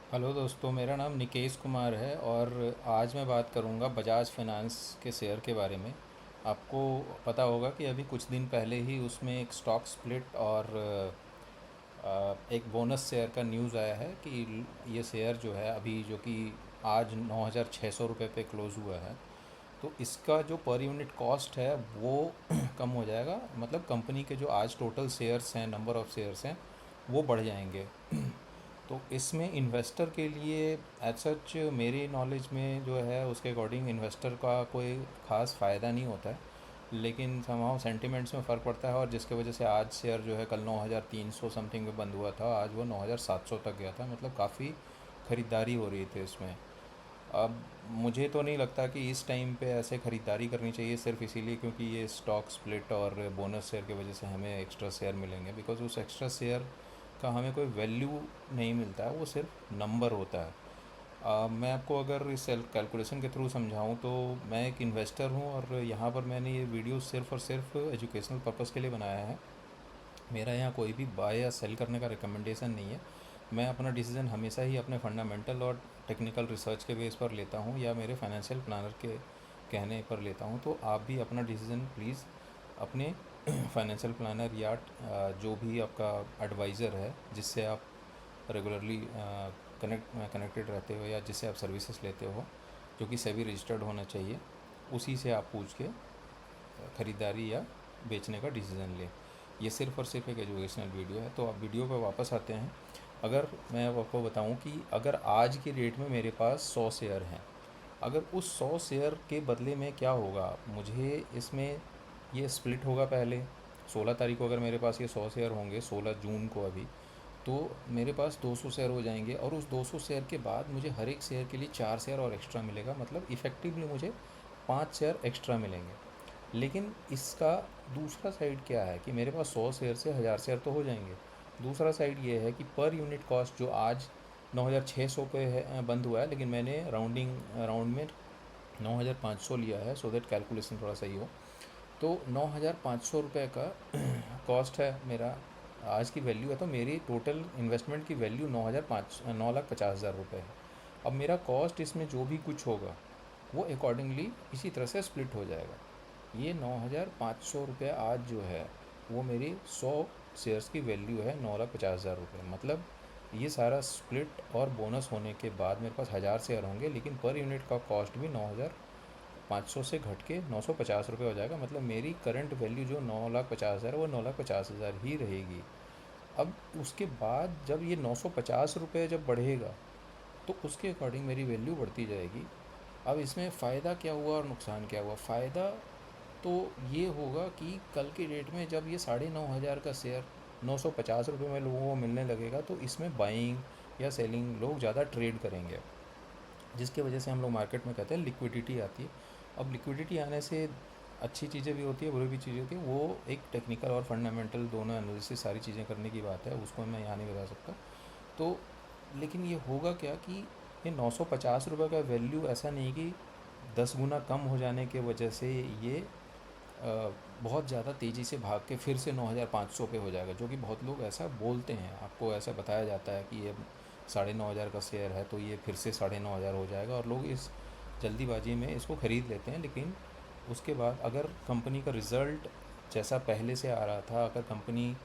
Hello दोस्तों, मेरा नाम निकेश कुमार है और आज मैं बात करूंगा बजाज फाइनेंस के शेयर के बारे में। आपको पता होगा कि अभी कुछ दिन पहले ही उसमें एक स्टॉक स्प्लिट और एक बोनस शेयर का न्यूज़ आया है कि ये शेयर जो है अभी जो कि आज 9,600 रुपये पे क्लोज़ हुआ है। तो इसका जो पर यूनिट कॉस्ट है वो कम हो जाएगा। मतलब कंपनी के जो आज टोटल शेयर्स हैं, नंबर ऑफ़ शेयर्स हैं, वो बढ़ जाएंगे। तो इसमें इन्वेस्टर के लिए एज सच मेरी नॉलेज में जो है उसके अकॉर्डिंग इन्वेस्टर का कोई ख़ास फ़ायदा नहीं होता है, लेकिन समहाउ सेंटिमेंट्स में फ़र्क पड़ता है। और जिसके वजह से आज शेयर जो है कल 9,300 समथिंग में बंद हुआ था, आज वो 9,700 तक गया था। मतलब काफ़ी ख़रीदारी हो रही थी इसमें। अब मुझे तो नहीं लगता कि इस टाइम पे ऐसे ख़रीदारी करनी चाहिए सिर्फ इसीलिए क्योंकि ये स्टॉक स्प्लिट और बोनस शेयर की वजह से हमें एक्स्ट्रा शेयर मिलेंगे। बिकॉज़ उस एक्स्ट्रा शेयर का हमें कोई वैल्यू नहीं मिलता है, वो सिर्फ नंबर होता है। मैं आपको अगर इस कैलकुलेशन के थ्रू समझाऊं तो मैं एक इन्वेस्टर हूं और यहाँ पर मैंने ये वीडियो सिर्फ़ और सिर्फ एजुकेशनल पर्पज़ के लिए बनाया है। मेरा यहाँ कोई भी बाय या सेल करने का रिकमेंडेशन नहीं है। मैं अपना डिसीज़न हमेशा ही अपने फंडामेंटल और टेक्निकल रिसर्च के बेस पर लेता हूँ या मेरे फाइनेंशियल प्लानर के कहने पर लेता हूँ। तो आप भी अपना डिसीज़न प्लीज़ अपने फाइनेंशियल प्लानर या जो भी आपका एडवाइज़र है जिससे आप रेगुलरली कनेक्टेड रहते हो या जिससे आप सर्विसेज लेते हो, जो कि सेबी रजिस्टर्ड होना चाहिए, उसी से आप पूछ के ख़रीदारी या बेचने का डिसीज़न लें। ये सिर्फ़ और सिर्फ एक एजुकेशनल वीडियो है। तो आप वीडियो पर वापस आते हैं। अगर मैं अब आपको बताऊं कि अगर आज की डेट में मेरे पास 100 शेयर हैं, अगर उस 100 शेयर के बदले में क्या होगा, मुझे इसमें ये स्प्लिट होगा पहले 16 तारीख को। अगर मेरे पास ये 100 शेयर होंगे 16 जून को अभी, तो मेरे पास 200 शेयर हो जाएंगे और उस 200 शेयर के बाद मुझे हर एक शेयर के लिए 4 शेयर और एक्स्ट्रा मिलेगा। मतलब इफ़ेक्टिवली मुझे 5 शेयर एक्स्ट्रा मिलेंगे। लेकिन इसका दूसरा साइड क्या है कि मेरे पास 100 शेयर से 1,000 शेयर तो हो जाएंगे। दूसरा साइड ये है कि पर यूनिट कॉस्ट जो आज 9,600 पे है, बंद हुआ है, लेकिन मैंने राउंड में 9,500 लिया है सो दैट कैलकुलेशन थोड़ा सही हो। तो 9,500 रुपये का कॉस्ट है मेरा, आज की वैल्यू है। तो मेरी टोटल इन्वेस्टमेंट की वैल्यू 9,50,000 रुपये है। अब मेरा कॉस्ट इसमें जो भी कुछ होगा वो अकॉर्डिंगली इसी तरह से स्प्लिट हो जाएगा। ये 9,500 रुपये आज जो है वो मेरी 100 शेयर्स की वैल्यू है 9,50,000 रुपये। मतलब ये सारा स्प्लिट और बोनस होने के बाद मेरे पास 1,000 शेयर होंगे, लेकिन पर यूनिट का कॉस्ट भी 9,500 से घट के 950 रुपये हो जाएगा। मतलब मेरी करंट वैल्यू जो 9,50,000 वो 9,50,000 ही रहेगी। अब उसके बाद जब ये 950 रुपये जब बढ़ेगा तो उसके अकॉर्डिंग मेरी वैल्यू बढ़ती जाएगी। अब इसमें फ़ायदा क्या हुआ और नुकसान क्या हुआ? फ़ायदा तो ये होगा कि कल की डेट में जब ये 9,500 का शेयर 950 रुपये में लोगों को मिलने लगेगा तो इसमें बाइंग या सेलिंग लोग ज़्यादा ट्रेड करेंगे, जिसकी वजह से हम लोग मार्केट में कहते हैं लिक्विडिटी आती है। अब लिक्विडिटी आने से अच्छी चीज़ें भी होती है, बुरी भी चीज़ें होती है। वो एक टेक्निकल और फंडामेंटल दोनों एनालिसिस सारी चीज़ें करने की बात है, उसको मैं यहाँ नहीं बता सकता। तो लेकिन ये होगा क्या कि ये 950 रुपये का वैल्यू ऐसा नहीं कि 10 गुना कम हो जाने के वजह से ये बहुत ज़्यादा तेज़ी से भाग के फिर से 9,500 पे हो जाएगा, जो कि बहुत लोग ऐसा बोलते हैं। आपको ऐसा बताया जाता है कि ये 9,500 का शेयर है तो ये फिर से 9,500 हो जाएगा और लोग इस जल्दीबाजी में इसको ख़रीद लेते हैं। लेकिन उसके बाद अगर कंपनी का रिज़ल्ट जैसा पहले से आ रहा था, अगर कंपनी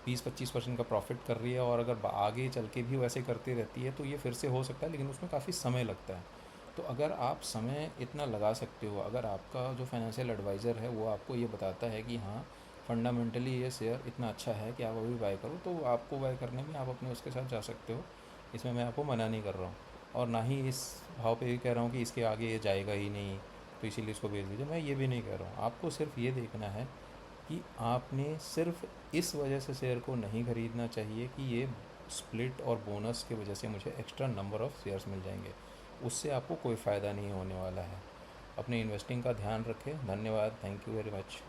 20-25% का प्रॉफिट कर रही है और अगर आगे चल के भी वैसे करती रहती है तो ये फिर से हो सकता है, लेकिन उसमें काफ़ी समय लगता है। तो अगर आप समय इतना लगा सकते हो, अगर आपका जो फाइनेंशियल एडवाइज़र है वो आपको ये बताता है कि हाँ फंडामेंटली ये शेयर इतना अच्छा है कि आप अभी बाय करो, तो आपको बाय करने में आप अपने उसके साथ जा सकते हो। इसमें मैं आपको मना नहीं कर रहा हूँ और ना ही इस भाव पे भी कह रहा हूँ कि इसके आगे ये जाएगा ही नहीं तो इसीलिए इसको बेच दीजिए। मैं ये भी नहीं कह रहा हूँ। आपको सिर्फ ये देखना है कि आपने सिर्फ इस वजह से शेयर को नहीं ख़रीदना चाहिए कि ये स्प्लिट और बोनस की वजह से मुझे एक्स्ट्रा नंबर ऑफ़ शेयर्स मिल जाएंगे। उससे आपको कोई फ़ायदा नहीं होने वाला है। अपने इन्वेस्टिंग का ध्यान रखें। धन्यवाद। Thank you very much.